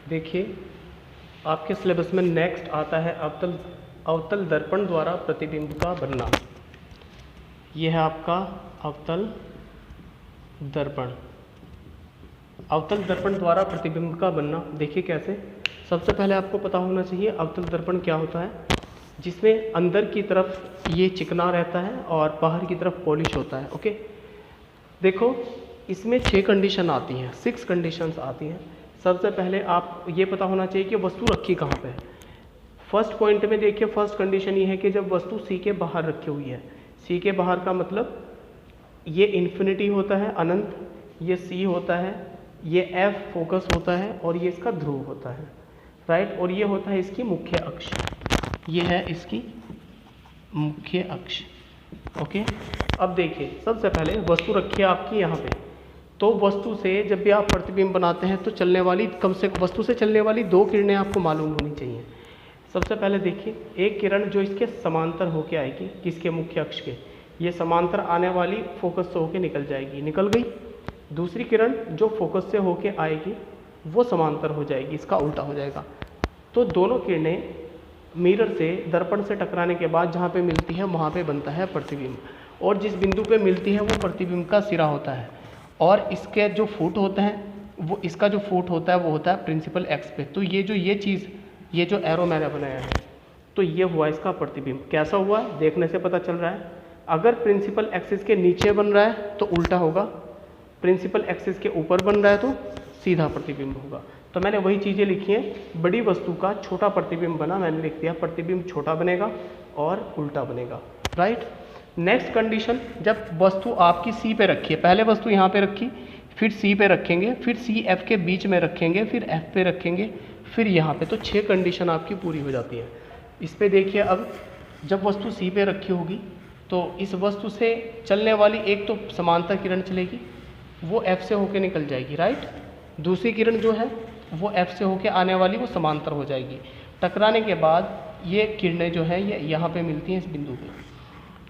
देखिए आपके सिलेबस में नेक्स्ट आता है अवतल दर्पण द्वारा प्रतिबिंब का बनना। यह है आपका अवतल दर्पण द्वारा प्रतिबिंब का बनना। देखिए कैसे, सबसे पहले आपको पता होना चाहिए अवतल दर्पण क्या होता है, जिसमें अंदर की तरफ ये चिकना रहता है और बाहर की तरफ पॉलिश होता है। ओके, देखो इसमें 6 कंडीशन आती हैं, 6 कंडीशंस आती हैं। सबसे पहले आप ये पता होना चाहिए कि वस्तु रखी कहाँ पे है। फर्स्ट पॉइंट में देखिए, फर्स्ट कंडीशन ये है कि जब वस्तु सी के बाहर रखी हुई है, सी के बाहर का मतलब ये इन्फिनिटी होता है, अनंत, ये सी होता है, ये एफ फोकस होता है और ये इसका ध्रुव होता है, राइट। और ये होता है इसकी मुख्य अक्ष, ये है इसकी मुख्य अक्ष। ओके, अब देखिए सबसे पहले वस्तु रखी है आपकी यहाँ पे, तो वस्तु से जब भी आप प्रतिबिंब बनाते हैं तो चलने वाली वस्तु से चलने वाली 2 किरणें आपको मालूम होनी चाहिए। सबसे पहले देखिए, एक किरण जो इसके समांतर होके आएगी, किसके, मुख्य अक्ष के, ये समांतर आने वाली फोकस से होके निकल जाएगी, निकल गई। दूसरी किरण जो फोकस से होके आएगी वो समांतर हो जाएगी, इसका उल्टा हो जाएगा। तो दोनों किरणें मिरर से, दर्पण से टकराने के बाद जहाँ पे मिलती है वहाँ पे बनता है प्रतिबिंब, और जिस बिंदु पे मिलती है वो प्रतिबिंब का सिरा होता है। और इसके जो फुट होते हैं, वो इसका जो फुट होता है वो होता है प्रिंसिपल एक्स पे। तो ये जो एरो मैंने बनाया है, तो ये हुआ इसका प्रतिबिंब। कैसा हुआ, देखने से पता चल रहा है। अगर प्रिंसिपल एक्सिस के नीचे बन रहा है तो उल्टा होगा, प्रिंसिपल एक्सिस के ऊपर बन रहा है तो सीधा प्रतिबिंब होगा। तो मैंने वही चीज़ें लिखी हैं, बड़ी वस्तु का छोटा प्रतिबिंब बना, मैंने लिख दिया प्रतिबिंब छोटा बनेगा और उल्टा बनेगा, राइट। नेक्स्ट कंडीशन, जब वस्तु आपकी सी पे रखी है, पहले वस्तु यहाँ पे रखी, फिर सी पे रखेंगे, फिर सी एफ के बीच में रखेंगे, फिर एफ पे रखेंगे, फिर यहाँ पे, तो 6 कंडीशन आपकी पूरी हो जाती है। इस पे देखिए, अब जब वस्तु सी पे रखी होगी तो इस वस्तु से चलने वाली एक तो समांतर किरण चलेगी, वो एफ से होके निकल जाएगी, राइट। दूसरी किरण जो है वो एफ से होके आने वाली, वो समांतर हो जाएगी। टकराने के बाद ये किरणें जो है ये यहाँ पे मिलती हैं इस बिंदु पे।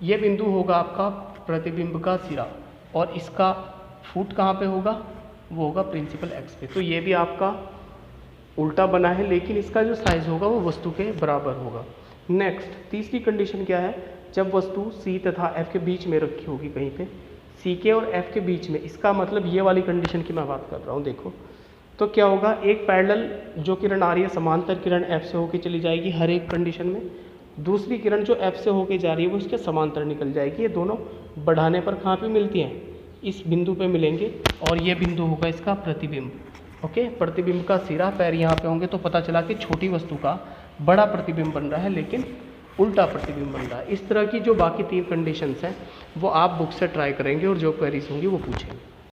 ये बिंदु होगा आपका प्रतिबिंब का सिरा, और इसका फुट कहाँ पे होगा, वो होगा प्रिंसिपल एक्स पे। तो ये भी आपका उल्टा बना है, लेकिन इसका जो साइज होगा वो वस्तु के बराबर होगा। नेक्स्ट, तीसरी कंडीशन क्या है, जब वस्तु सी तथा एफ के बीच में रखी होगी कहीं पे, सी के और एफ के बीच में, इसका मतलब ये वाली कंडीशन की मैं बात कर रहा हूँ। देखो तो क्या होगा, एक पैरेलल जो किरण आ रही है, समांतर किरण एफ से होके चली जाएगी हर एक कंडीशन में। दूसरी किरण जो एफ से होके जा रही है वो इसके समांतर निकल जाएगी। ये दोनों बढ़ाने पर कहाँ पे मिलती हैं, इस बिंदु पे मिलेंगे, और ये बिंदु होगा इसका प्रतिबिंब। ओके, प्रतिबिंब का सिरा, पैर यहाँ पे होंगे, तो पता चला कि छोटी वस्तु का बड़ा प्रतिबिंब बन रहा है, लेकिन उल्टा प्रतिबिंब बन रहा है। इस तरह की जो बाकी 3 कंडीशंस हैं वो आप बुक से ट्राई करेंगे और जो क्वेरीज होंगी वो पूछेंगे।